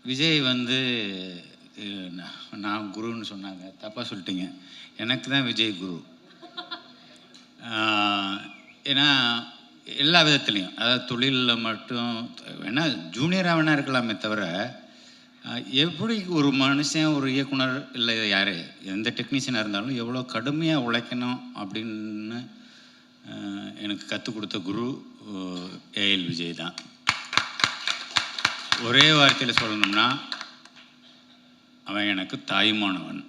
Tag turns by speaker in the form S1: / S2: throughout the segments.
S1: விஜய் வந்து நான் குருன்னு சொன்னாங்க, தப்பாக சொல்லிட்டீங்க. எனக்கு தான் விஜய் குரு. ஏன்னா எல்லா விதத்துலேயும், அதாவது தொழிலில் மட்டும் வேணா ஜூனியராக வேணா இருக்கலாமே தவிர, எப்படி ஒரு மனுஷன் ஒரு இயக்குனர் இல்லை யார் எந்த டெக்னீஷியனாக இருந்தாலும் எவ்வளோ கடுமையாக உழைக்கணும் அப்படின்னு எனக்கு கற்றுக் கொடுத்த குரு ஏஎல் விஜய் தான். ஒரே வார்த்தையில் சொல்லணும்னா அவன் எனக்கு தாய்மானவன்.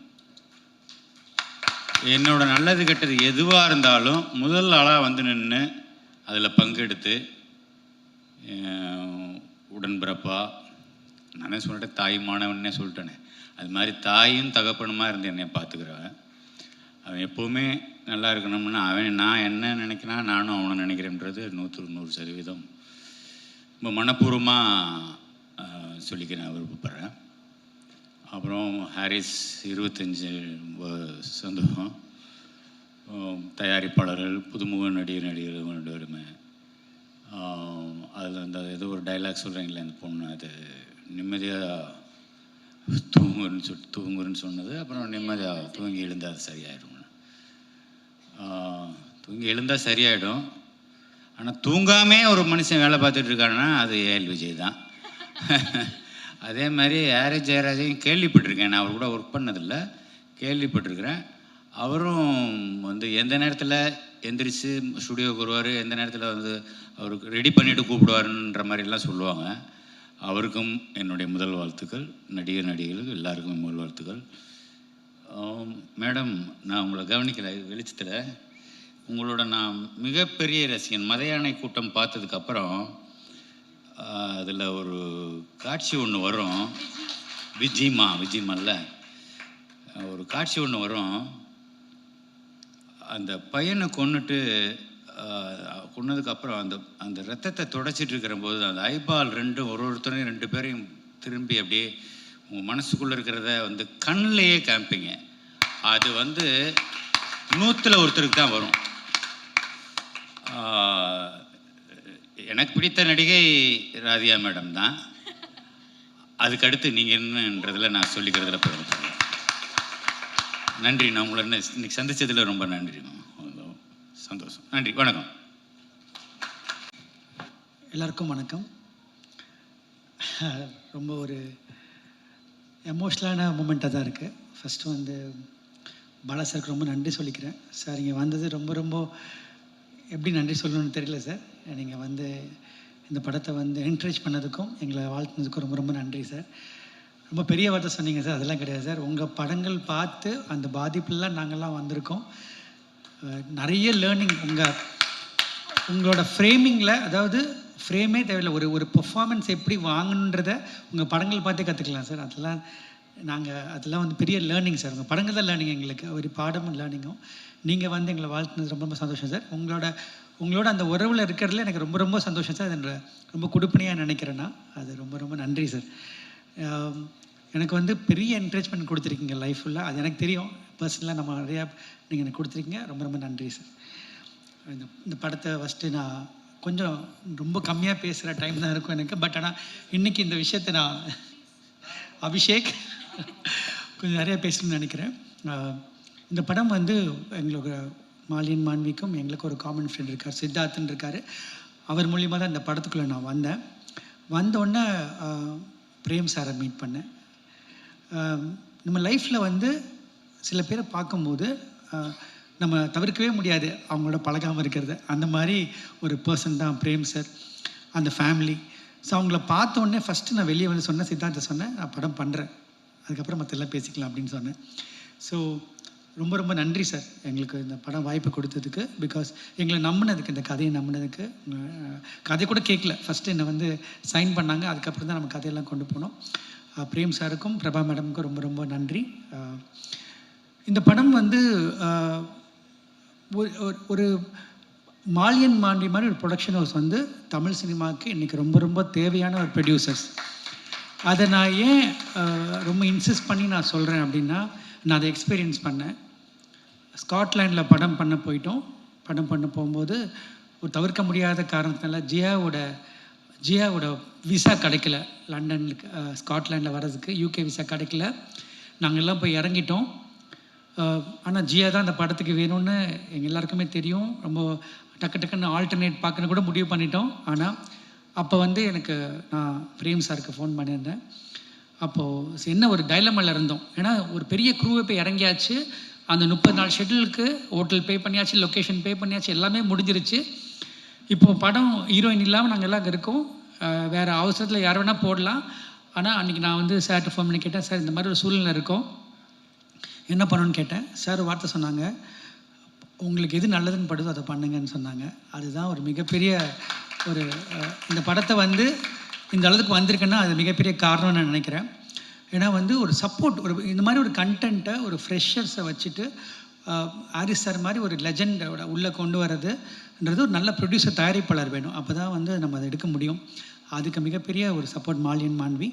S1: என்னோட நல்லது கெட்டது எதுவாக இருந்தாலும் முதல் ஆளாக வந்து நின்று அதில் பங்கெடுத்து உடன்பிறப்பா, நானே சொல்லிட்டேன் தாய்மானவன்னே சொல்லிட்டேனே, அது மாதிரி தாயும் தகப்பனுமா இருந்து என்னை பார்த்துக்கிறவன். அவன் எப்போவுமே நல்லா இருக்கணும்னா நான் என்ன நினைக்கிறேன், நானும் அவனை நினைக்கிறேன்றது 100% ரொம்ப மனப்பூர்வமாக சொல்லிக்கிறேன், விருப்பப்படுறேன். அப்புறம் ஹாரிஸ் 25 சந்தோஷம். தயாரிப்பாளர்கள், புதுமுக நடிகர்கள் 2 பேருமே. அதில் அந்த ஏதோ ஒரு டைலாக் சொல்கிறீங்களே அந்த பொண்ணு, அது நிம்மதியாக தூங்குறன்னு சொன்னது. அப்புறம் நிம்மதியாக தூங்கி எழுந்தால் அது சரியாயிடும். தூங்கி எழுந்தால் சரியாயிடும். ஆனால் தூங்காமே ஒரு மனுஷன் வேலை பார்த்துட்டு இருக்காருன்னா அது ஏஎல் விஜய் தான். அதே மாதிரி ஆர்எஸ் ஜெயராஜையும் கேள்விப்பட்டிருக்கேன். நான் அவர் கூட ஒர்க் பண்ணதில்லை, கேள்விப்பட்டிருக்கிறேன். அவரும் வந்து எந்த நேரத்தில் எந்திரிச்சு ஸ்டுடியோவுக்கு வருவார், எந்த நேரத்தில் வந்து அவருக்கு ரெடி பண்ணிவிட்டு கூப்பிடுவாருன்ற மாதிரிலாம் சொல்லுவாங்க. அவருக்கும் என்னுடைய முதல் வாழ்த்துக்கள். நடிகர்களுக்கு எல்லாருக்கும் முதல் வாழ்த்துக்கள். மேடம், நான் உங்களை கவனிக்கலை வெளிச்சத்தில். உங்களோட நான் மிகப்பெரிய ரசிகன். மதையானை கூட்டம் பார்த்ததுக்கப்புறம் அதில் ஒரு காட்சி ஒன்று வரும், விஜிமால்ல ஒரு காட்சி ஒன்று வரும். அந்த பையனை கொன்னதுக்கப்புறம் அந்த ரத்தத்தை தொடச்சிட்டு இருக்கிற போது அந்த ஐபால் ஒருத்தரையும் 2 பேரையும் திரும்பி அப்படியே உங்கள் மனசுக்குள்ளே இருக்கிறத வந்து கண்ணிலேயே காமிப்பீங்க. அது வந்து 100ல் ஒருத்தருக்கு தான் வரும். எனக்கு பிடித்த நடிகை ராதியா மேடம் தான். அதுக்கடுத்து நீங்கள் என்னன்றதில் நான் சொல்லிக்கிறதுல போகிறேன். நன்றி. நான் உங்களை இன்னைக்கு சந்தித்ததில் ரொம்ப நன்றி, சந்தோஷம். நன்றி, வணக்கம்.
S2: எல்லாருக்கும் வணக்கம். ரொம்ப ஒரு எமோஷ்னலான மூமெண்ட்டாக தான் இருக்குது. ஃபஸ்ட்டு வந்து பாலா சாருக்கு ரொம்ப நன்றி சொல்லிக்கிறேன். சார் இங்கே வந்தது ரொம்ப ரொம்ப எப்படி நன்றி சொல்லணும்னு தெரியல சார். நீங்கள் வந்து இந்த படத்தை வந்து என்கரேஜ் பண்ணதுக்கும் எங்களை வாழ்த்துனதுக்கும் ரொம்ப ரொம்ப நன்றி சார். ரொம்ப பெரிய வார்த்தை சொன்னீங்க சார், அதெல்லாம் கிடையாது சார். உங்கள் படங்கள் பார்த்து அந்த பாதிப்புலாம் நாங்கள்லாம் வந்திருக்கோம். நிறைய லேர்னிங் உங்களோட ஃப்ரேமிங்கில், அதாவது ஃப்ரேமே தேவையில்லை, ஒரு பெர்ஃபார்மன்ஸ் எப்படி வாங்கணுன்றதை உங்கள் படங்கள் பார்த்தே கற்றுக்கலாம் சார். அதெல்லாம் வந்து பெரிய லேர்னிங் சார். உங்கள் படங்கள் தான் லேர்னிங் எங்களுக்கு, ஒரு பாடமும் லேர்னிங்கும். நீங்கள் வந்து எங்களை வாழ்த்துனது ரொம்ப ரொம்ப சந்தோஷம் சார். உங்களோட அந்த உறவில் இருக்கிறதுல எனக்கு ரொம்ப ரொம்ப சந்தோஷம் சார். அது ரொம்ப கொடுப்பனையாக நினைக்கிறேன்னா அது ரொம்ப ரொம்ப நன்றி சார். எனக்கு வந்து பெரிய என்கரேஜ்மெண்ட் கொடுத்துருக்கீங்க லைஃப் ஃபுல்லாக, அது எனக்கு தெரியும். பர்சனலாக நம்ம நிறையா நீங்கள் எனக்கு கொடுத்துருக்கீங்க. ரொம்ப ரொம்ப நன்றி சார். இந்த படத்தை ஃபஸ்ட்டு நான் கொஞ்சம் ரொம்ப கம்மியாக பேசுகிற டைம் தான் இருக்கும் எனக்கு. பட் ஆனால் இன்றைக்கி இந்த விஷயத்தை நான் அபிஷேக் கொஞ்சம் நிறையா பேசணும்னு நினைக்கிறேன். இந்த படம் வந்து எங்களுக்கு மாலியன் மான்விக்கும் எங்களுக்கு ஒரு காமன் ஃப்ரெண்ட் இருக்கார், சித்தார்த்துன்னு இருக்கார். அவர் மூலியமாக தான் இந்த படத்துக்குள்ளே நான் வந்தோடனே பிரேம் சாரை மீட் பண்ணேன். நம்ம லைஃப்பில் வந்து சில பேரை பார்க்கும்போது நம்ம தவிர்க்கவே முடியாது அவங்களோட பழகாமல் இருக்கிறது. அந்த மாதிரி ஒரு பர்சன் தான் பிரேம் சார், அந்த ஃபேமிலி. ஸோ அவங்கள பார்த்தோன்னே ஃபஸ்ட்டு நான் வெளியே வந்து சொன்னேன், சித்தார்த்தை சொன்னேன், நான் படம் பண்ணுறேன், அதுக்கப்புறம் மற்ற எல்லாம் பேசிக்கலாம் அப்படின்னு சொன்னேன். ஸோ ரொம்ப ரொம்ப நன்றி சார் எங்களுக்கு இந்த படம் வாய்ப்பு கொடுத்ததுக்கு. பிகாஸ் எங்களை நம்பினதுக்கு, இந்த கதையை நம்பினதுக்கு. கதை கூட கேட்கல, ஃபஸ்ட்டு என்னை வந்து சைன் பண்ணாங்க, அதுக்கப்புறம் தான் நம்ம கதையெல்லாம் கொண்டு போனோம். பிரேம் சாருக்கும் பிரபா மேடமுக்கும் ரொம்ப ரொம்ப நன்றி. இந்த படம் வந்து ஒரு மாலியன் மாண்டி மாதிரி ஒரு ப்ரொடக்ஷன் ஹவுஸ் வந்து தமிழ் சினிமாவுக்கு இன்றைக்கி ரொம்ப ரொம்ப தேவையான ஒரு ப்ரொடியூசர்ஸ். அதை நான் ஏன் ரொம்ப இன்சிஸ்ட் பண்ணி நான் சொல்கிறேன் அப்படின்னா, நான் அதை எக்ஸ்பீரியன்ஸ் பண்ணேன். ஸ்காட்லாண்டில் படம் பண்ண போகும்போது ஒரு தவிர்க்க முடியாத காரணத்தினால ஜியாவோட விசா கிடைக்கல, லண்டனுக்கு ஸ்காட்லாண்டில் வர்றதுக்கு யூகே விசா கிடைக்கல. நாங்கள் எல்லாம் போய் இறங்கிட்டோம். ஆனால் ஜியா தான் அந்த படத்துக்கு வேணும்னு எங்கள் எல்லாருக்குமே தெரியும். ரொம்ப டக்குன்னு ஆல்டர்னேட் பார்க்கணும் கூட முடிவு பண்ணிட்டோம். ஆனால் அப்போ வந்து எனக்கு நான் பிரேம் சாருக்கு ஃபோன் பண்ணியிருந்தேன். அப்போது என்ன ஒரு டைலமில் இருந்தோம். ஏன்னா ஒரு பெரிய க்ரூவை போய் இறங்கியாச்சு, அந்த 30 நாள் ஷெட்யூலுக்கு ஹோட்டல் பே பண்ணியாச்சு, லொக்கேஷன் பே பண்ணியாச்சு, எல்லாமே முடிஞ்சிருச்சு. இப்போது படம் ஹீரோயின் இல்லாமல் நாங்கள் எல்லாம் அங்கே இருக்கோம். வேறு அவசரத்தில் யார் வேணால் போடலாம். ஆனால் அன்றைக்கி நான் வந்து சார்கிட்ட ஃபோன் பண்ணி கேட்டேன், சார் இந்த மாதிரி ஒரு சூழ்நிலை இருக்கோம், என்ன பண்ணணும்னு கேட்டேன். சார் வார்த்தை சொன்னாங்க, உங்களுக்கு எது நல்லதுன்னு படுதோ அதை பண்ணுங்கன்னு சொன்னாங்க. அதுதான் ஒரு மிகப்பெரிய ஒரு இந்த படத்தை வந்து இந்த அளவுக்கு வந்திருக்குன்னா அது மிகப்பெரிய காரணம்னு நான் நினைக்கிறேன். ஏன்னா வந்து ஒரு சப்போர்ட், ஒரு இந்த மாதிரி ஒரு கண்டென்ட்டை ஒரு ஃப்ரெஷர்ஸை வச்சுட்டு ஹாரிஸ் சார் மாதிரி ஒரு லெஜண்டோட உள்ளே கொண்டு வர்றதுன்றது ஒரு நல்ல ப்ரொடியூசர், தயாரிப்பாளர் வேணும். அப்போ தான் வந்து நம்ம அதை எடுக்க முடியும். அதுக்கு மிகப்பெரிய ஒரு சப்போர்ட் மாலியன் மாண்வி.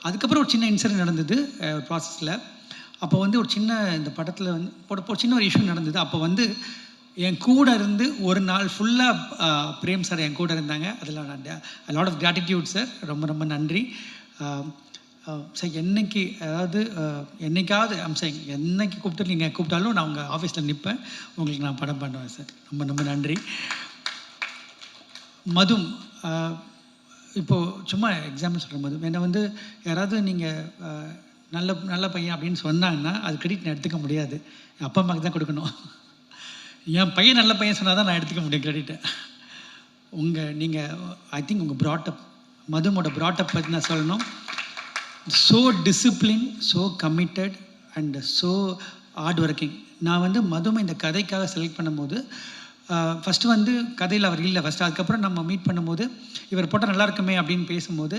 S2: அதுக்கப்புறம் ஒரு சின்ன இன்சிடென்ட் நடந்தது ப்ராசஸில். அப்போ வந்து ஒரு சின்ன இந்த படத்தில் வந்து ஒரு சின்ன ஒரு இஷ்யூ நடந்தது. அப்போ வந்து என் கூட இருந்து ஒரு நாள் ஃபுல்லாக பிரேம் சார் என் கூட இருந்தாங்க. அதில் லாட் ஆஃப் கிராட்டிடியூட் சார், ரொம்ப ரொம்ப நன்றி சார். என்னைக்கு அதாவது என்னைக்காவது என்னைக்கு கூப்பிட்டு நீங்கள் கூப்பிட்டாலும் நான் உங்கள் ஆஃபீஸில் நிற்பேன், உங்களுக்கு நான் படம் பண்ணுவேன் சார். ரொம்ப ரொம்ப நன்றி. மதும் இப்போது சும்மா எக்ஸாம்பிள் சொல்கிறேன். மதும் என்னை வந்து யாராவது நீங்கள் நல்ல பையன் அப்படின்னு சொன்னாங்கன்னா அது கிரெடிட் நான் எடுத்துக்க முடியாது, என் அப்பா அம்மாவுக்கு தான் கொடுக்கணும். என் பையன் நல்ல பையன் சொன்னால் தான் நான் எடுத்துக்க முடியும் கிரெடிட்டை. நீங்கள் ஐ திங்க் உங்கள் ப்ராட்டப், மதுமோட ப்ராட்டப் பற்றி நான் சொல்லணும். So discipline, so committed and so hard working. நான் வந்து மதுமை இந்த கதைக்காக செலக்ட் பண்ணும்போது ஃபஸ்ட்டு வந்து கதையில் அவர் இல்லை ஃபஸ்ட்டு. அதுக்கப்புறம் நம்ம மீட் பண்ணும்போது இவர் போட்டால் நல்லா இருக்குமே அப்படின்னு பேசும்போது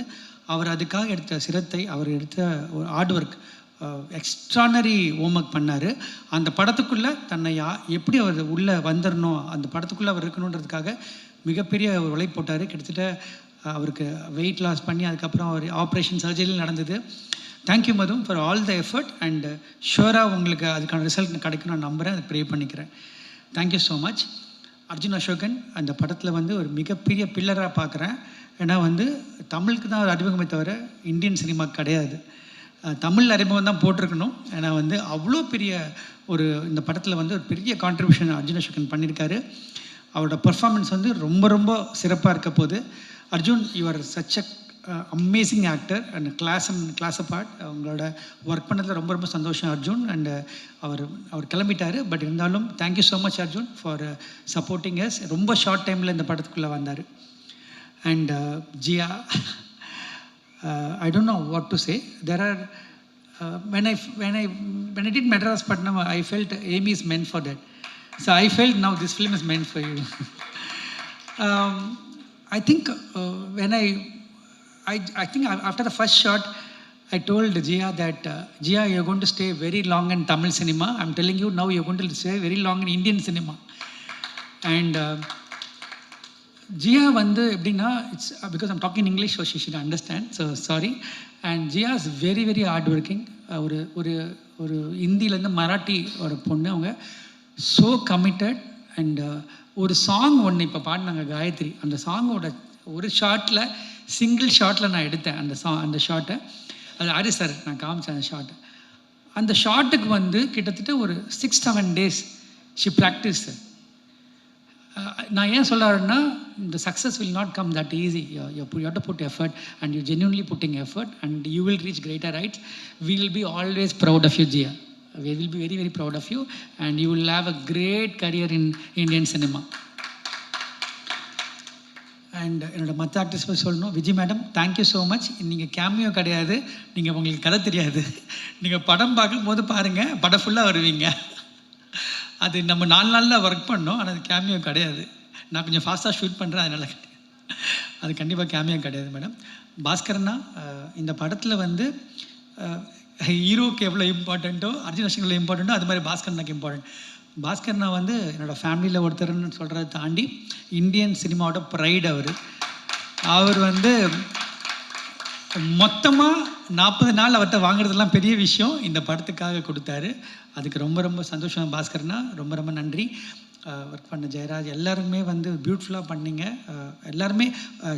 S2: அவர் அதுக்காக எடுத்த சிரத்தை, அவர் எடுத்த ஒரு ஹார்ட் ஒர்க், எக்ஸ்ட்ரானரி ஹோம்ஒர்க் பண்ணார். அந்த படத்துக்குள்ளே தன்னை எப்படி அவர் உள்ளே வந்துடணும், அந்த படத்துக்குள்ளே அவர் இருக்கணுன்றதுக்காக மிகப்பெரிய ஒரு உழைப்பு போட்டார். கிட்டத்தட்ட அவருக்கு வெயிட் லாஸ் பண்ணி அதுக்கப்புறம் அவர் ஆப்ரேஷன் சர்ஜரியில் நடந்தது. தேங்க்யூ மதும் for all the effort and ஷுவராக உங்களுக்கு அதுக்கான ரிசல்ட் கிடைக்கும் நான் நம்புகிறேன், அதை ப்ரே பண்ணிக்கிறேன். Thank you so much. Arjun Ashokan அந்த படத்தில் வந்து ஒரு மிகப்பெரிய பில்லராக பார்க்குறேன். ஏன்னா வந்து தமிழுக்கு தான் ஒரு அறிமுகமே தவிர இந்தியன் சினிமா கிடையாது. தமிழ் அறிமுகம் தான் போட்டிருக்கணும். ஏன்னா வந்து அவ்வளோ பெரிய ஒரு இந்த படத்தில் வந்து ஒரு பெரிய கான்ட்ரிபியூஷன் அர்ஜுன் அசோகன் பண்ணியிருக்காரு. அவரோட பர்ஃபார்மன்ஸ் வந்து ரொம்ப ரொம்ப சிறப்பாக இருக்க போது. Arjun, you are such a amazing actor and class apart. அவங்களோட ஒர்க் பண்ணதில் ரொம்ப ரொம்ப சந்தோஷம் அர்ஜுன். அண்ட் அவர் கிளம்பிட்டார். பட் இருந்தாலும் thank you so much Arjun for supporting us. ரொம்ப ஷார்ட் டைமில் இந்த படத்துக்குள்ளே வந்தார். And Jiya, I don't know what to say. There are when I did Madras Patnam, I felt Amy is meant for that. So I felt now this film is meant for you. I think when I think after the first shot, I told Jia that Jia, you're going to stay very long in Tamil cinema. I'm telling you now, you're going to stay very long in Indian cinema. And Jiya வந்து எப்படின்னா, it's because I'm talking English, so she should understand, so sorry. And Jiya is very very hard working. ஒரு ஹிந்திலேருந்து மராட்டியோட பொண்ணு. அவங்க so committed. And ஒரு song ஒன்று இப்போ பாடினாங்க காயத்ரி, அந்த சாங்கோட ஒரு ஷார்ட்டில், சிங்கிள் ஷார்ட்டில் நான் எடுத்தேன் அந்த ஷார்ட்டை. அது ஹாரிஸ் சார் நான் காமிச்சேன் அந்த ஷார்ட்டை. அந்த ஷார்ட்டுக்கு வந்து கிட்டத்தட்ட ஒரு 6-7 days ஷி ப்ராக்டிஸ். நான் ஏன் சொல்கிறேன்னா, இந்த success will not come that easy. You have to put effort and you genuinely putting effort and you will reach greater heights. We will be always proud of you Jiya. We will be very very proud of you and you will have a great career in Indian cinema. And என்னோட மற்ற actors போய் சொல்லணும். Vijay madam, thank you so much. நீங்கள் cameo கிடையாது, நீங்கள் உங்களுக்கு கதை தெரியாது, நீங்கள் படம் பார்க்கும்போது பாருங்கள், படம் ஃபுல்லாக வருவீங்க. அது நம்ம 4 நாளில் ஒர்க் பண்ணோம், ஆனால் அது கேமியோ கிடையாது. நான் கொஞ்சம் ஃபாஸ்ட்டாக ஷூட் பண்ணுறேன், அதனால் அது கண்டிப்பாக கேமியோ கிடையாது மேடம். பாஸ்கரனா, இந்த படத்தில் வந்து ஹீரோக்கு எவ்வளோ இம்பார்ட்டண்ட்டோ, அர்ஜுன் அசோகன் எவ்வளோ இம்பார்ட்டண்ட்டோ, அது மாதிரி பாஸ்கரனாக்கு இம்பார்ட்டன்ட். பாஸ்கரனா வந்து என்னோடய ஃபேமிலியில் ஒருத்தர்னு சொல்கிறத தாண்டி இந்தியன் சினிமாவோட ப்ரைட். அவர் வந்து மொத்தமாக 40 நாள் அவர்கிட்ட வாங்குறதுலாம் பெரிய விஷயம், இந்த படத்துக்காக கொடுத்தாரு. அதுக்கு ரொம்ப ரொம்ப சந்தோஷம் பாஸ்கரனா, ரொம்ப ரொம்ப நன்றி. ஒர்க் பண்ண ஜெயராஜ் எல்லாருமே வந்து பியூட்டிஃபுல்லாக பண்ணீங்க. எல்லாருமே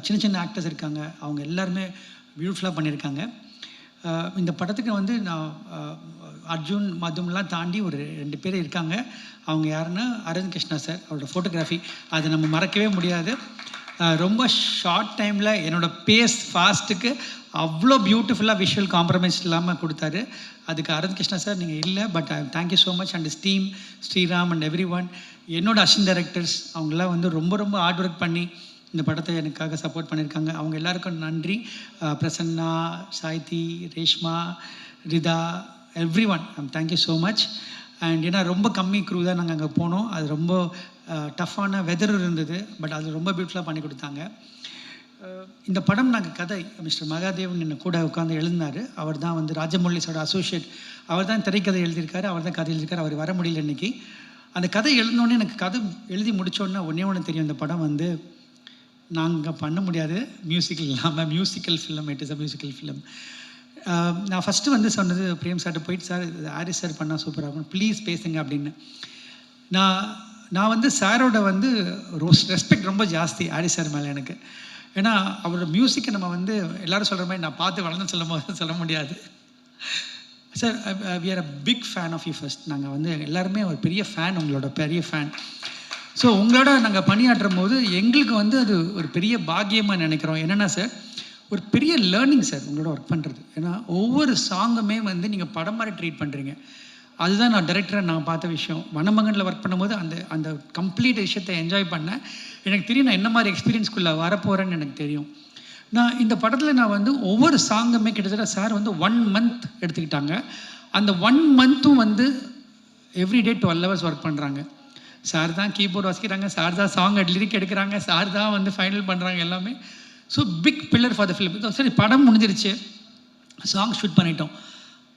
S2: சின்ன சின்ன ஆக்டர்ஸ் இருக்காங்க, அவங்க எல்லாருமே பியூட்டிஃபுல்லாக பண்ணியிருக்காங்க. இந்த படத்துக்கு வந்து நான் அர்ஜுன் மதும்லாம் தாண்டி ஒரு 2 பேர் இருக்காங்க. அவங்க யாருன்னா அரவிந்த் கிருஷ்ணா சார், அவரோட ஃபோட்டோகிராஃபி அதை நம்ம மறக்கவே முடியாது. ரொம்ப ஷார்ட் டைமில் என்னோடய பேஸ் ஃபாஸ்ட்டுக்கு அவ்வளோ பியூட்டிஃபுல்லாக விஷுவல் காம்ப்ரமைஸ் இல்லாமல் கொடுத்தாரு. அதுக்கு அரவிந்த் கிருஷ்ணா சார் நீங்கள் இல்லை, but thank you so much. And is team Sriram and everyone, என்னோட அசிஸ்டன்ட் டைரக்டர்ஸ் அவங்களாம் வந்து ரொம்ப ரொம்ப ஹார்ட் ஒர்க் பண்ணி இந்த படத்தை எனக்காக சப்போர்ட் பண்ணியிருக்காங்க. அவங்க எல்லாருக்கும் நன்றி. Prasanna, Saithi, Reshma, Rita, everyone, thank you so much. And ஏன்னா ரொம்ப கம்மி க்ரூ தான் நாங்கள் அங்கே போனோம். அது ரொம்ப டஃப்பான வெதர் இருந்தது, பட் அது ரொம்ப பியூட்டிஃபுல்லாக பண்ணி கொடுத்தாங்க. இந்த படம் நாங்கள் கதை மிஸ்டர் மகாதேவன் என்ன கூட உட்காந்து எழுதினார். அவர் தான் வந்து ராஜமௌலிஸோட அசோசியேட். அவர் தான் திரைக்கதை எழுதியிருக்காரு, அவர் தான் கதை எழுதியிருக்காரு. அவர் வர முடியல இன்றைக்கி. அந்த கதை எழுதினோடனே எனக்கு கதை எழுதி முடித்தோடனே ஒன்று தெரியும், இந்த படம் வந்து நாங்கள் பண்ண முடியாது மியூசிக்கல் இல்லாமல். Musical film, it is a musical film. நான் ஃபஸ்ட்டு வந்து சொன்னது பிரேம் சார்கிட்ட போயிட்டு, சார் ஹாரிஸ் சார் பண்ணால் சூப்பராக இருக்கும், ப்ளீஸ் பேசுங்க அப்படின்னு. நான் வந்து சாரோட வந்து ரெஸ்பெக்ட் ரொம்ப ஜாஸ்தி ஹாரிஸ் சார் மேலே எனக்கு. ஏன்னா அவரோட மியூசிக்கை நம்ம வந்து எல்லோரும் சொல்கிற மாதிரி நான் பார்த்து வளர்ந்து சொல்ல முடியாது. Sir we are a big fan of you. First நாங்கள் வந்து எல்லாருமே ஒரு பெரிய ஃபேன், உங்களோட பெரிய ஃபேன். ஸோ உங்களோட நாங்கள் பணியாற்றும் போது எங்களுக்கு வந்து அது ஒரு பெரிய பாக்கியமாக நினைக்கிறோம். என்னென்னா சார், ஒரு பெரிய லேர்னிங் சார் உங்களோட ஒர்க் பண்ணுறது. ஏன்னா ஒவ்வொரு சாங்குமே வந்து நீங்கள் படம் மாதிரி ட்ரீட் பண்ணுறீங்க. அதுதான் நான் டைரக்டராக நான் பார்த்த விஷயம். வனமகனில் ஒர்க் பண்ணும்போது அந்த கம்ப்ளீட் விஷயத்தை என்ஜாய் பண்ணேன். எனக்கு தெரியும் நான் என்ன மாதிரி எக்ஸ்பீரியன்ஸ்குள்ளே வரப்போகிறேன்னு எனக்கு தெரியும். நான் இந்த படத்தில் நான் வந்து ஒவ்வொரு சாங்குமே கிட்டத்தட்ட சார் வந்து 1 month எடுத்துக்கிட்டாங்க. அந்த 1 monthம் வந்து எவ்ரிடே 12 hours ஒர்க் பண்ணுறாங்க. சார் தான் கீபோர்டு வாசிக்கிறாங்க, சார் தான் சாங் லிரிக் எடுக்கிறாங்க, சார் தான் வந்து ஃபைனல் பண்ணுறாங்க எல்லாமே. So big pillar for the film. சரி, படம் முடிஞ்சிருச்சு, சாங் ஷூட் பண்ணிட்டோம்.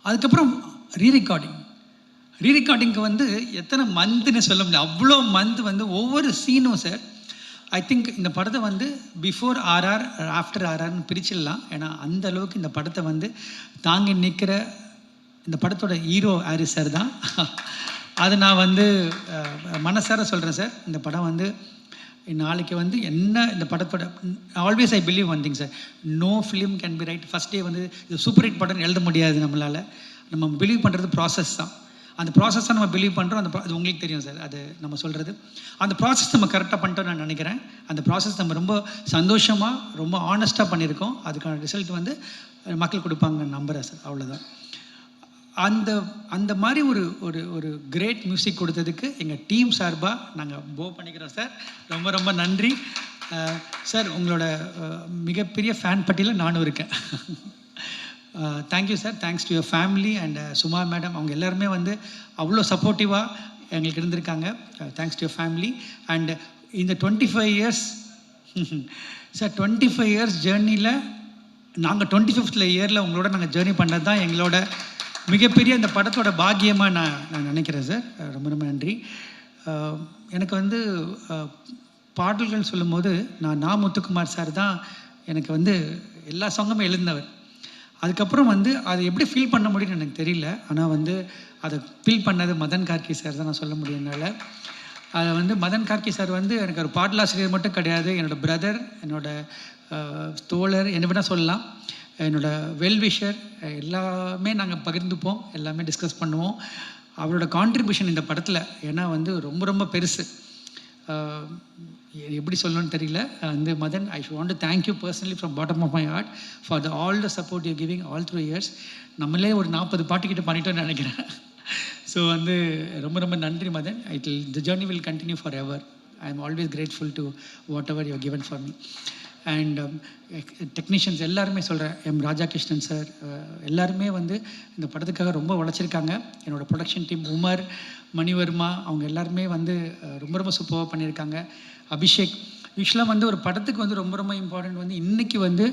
S2: அதுக்கப்புறம் ரீரெக்கார்டிங்க்கு வந்து எத்தனை மந்த்னு சொல்ல முடியல, அவ்வளோ மந்த் வந்து ஒவ்வொரு சீனும் சார். ஐ திங்க் இந்த படத்தை வந்து பிஃபோர் ஆர்ஆர் ஆஃப்டர் ஆர்ஆர்னு பிரிச்சிடலாம். ஏன்னா அந்த அளவுக்கு இந்த படத்தை வந்து தாங்கி நிற்கிற இந்த படத்தோட ஹீரோ ஹாரிஸ் சார் தான். அது நான் வந்து மனசார சொல்கிறேன் சார். இந்த படம் வந்து நாளைக்கு வந்து என்ன இந்த படத்தோட always I believe one thing sir, no film can be right first day வந்து இது சூப்பர் ஹிட் படம்னு எழுத முடியாது நம்மளால். நம்ம பிலீவ் பண்ணுறது ப்ராசஸ் தான். அந்த ப்ராசஸ் தான் நம்ம பிலீவ் பண்ணுறோம். அது உங்களுக்கு தெரியும் சார், அது நம்ம சொல்கிறது. அந்த ப்ராசஸ் நம்ம கரெக்டாக பண்ணிட்டோம் நான் நினைக்கிறேன். அந்த ப்ராசஸ் நம்ம ரொம்ப சந்தோஷமாக ரொம்ப ஆனஸ்ட்டாக பண்ணியிருக்கோம். அதுக்கான ரிசல்ட் வந்து மக்கள் கொடுப்பாங்க நம்புகிறேன் சார். அவ்வளோதான். அந்த மாதிரி ஒரு கிரேட் மியூசிக் கொடுத்ததுக்கு எங்கள் டீம் சார்பாக நாங்கள் பண்ணிக்கிறோம் சார். ரொம்ப ரொம்ப நன்றி சார். உங்களோட மிகப்பெரிய ஃபேன் பட்டியலில் நானும் இருக்கேன். Thank you sir. Thanks to your family and Suma madam. அவங்க எல்லாருமே வந்து அவ்வளோ சப்போர்ட்டிவாக எங்களுக்கு இருந்திருக்காங்க. Thanks to your family. And இந்த 25 years சார், 25 years ஜேர்னியில் நாங்கள் 25th இயரில் உங்களோட நாங்கள் ஜேர்னி பண்ணது தான் எங்களோட மிகப்பெரிய இந்த படத்தோட பாக்கியமாக நான் நினைக்கிறேன் சார். ரொம்ப ரொம்ப நன்றி. எனக்கு வந்து பாடல்கள் சொல்லும்போது நான் முத்துக்குமார் சார் தான் எனக்கு வந்து எல்லா சாங்குமே எழுதினவர். அதுக்கப்புறம் வந்து அதை எப்படி ஃபீல் பண்ண முடியும்னு எனக்கு தெரியல. ஆனால் வந்து அதை ஃபீல் பண்ணது மதன் கார்கி சார் தான் நான் சொல்ல முடியும் என்னால். அதை வந்து மதன் கார்கி சார் வந்து எனக்கு ஒரு பாடலாசிரியர் மட்டும் கிடையாது, என்னோடய பிரதர், என்னோடய தோழர், என்ன வேணால் சொல்லலாம், என்னோடய வெல்விஷர். எல்லாமே நாங்கள் பகிர்ந்துப்போம், எல்லாமே டிஸ்கஸ் பண்ணுவோம். அவரோட கான்ட்ரிபியூஷன் இந்த படத்தில் ஏன்னா வந்து ரொம்ப ரொம்ப பெருசு. எப்படி சொல்லணும்னு தெரியல. வந்து Madhan, I want to thank you personally from bottom of my heart for all the support you giving all through years. நம்மளே ஒரு 40 பாட்டுக்கிட்ட பண்ணிட்டோன்னு நினைக்கிறேன். ஸோ வந்து ரொம்ப ரொம்ப நன்றி Madhan. The journey will continue forever. I am always grateful to whatever you given for me. And technicians எல்லாருமே சொல்கிறேன், M Rajakrishnan sir எல்லாருமே வந்து இந்த படத்துக்காக ரொம்ப உழைச்சிருக்காங்க. என்னோடய ப்ரொடக்ஷன் டீம் உமர், மணிவர்மா, அவங்க எல்லாருமே வந்து ரொம்ப ரொம்ப சூப்பராக பண்ணியிருக்காங்க. அபிஷேக், யூஸ்வலாக வந்து ஒரு படத்துக்கு வந்து ரொம்ப ரொம்ப இம்பார்ட்டன்ட் வந்து இன்றைக்கி வந்து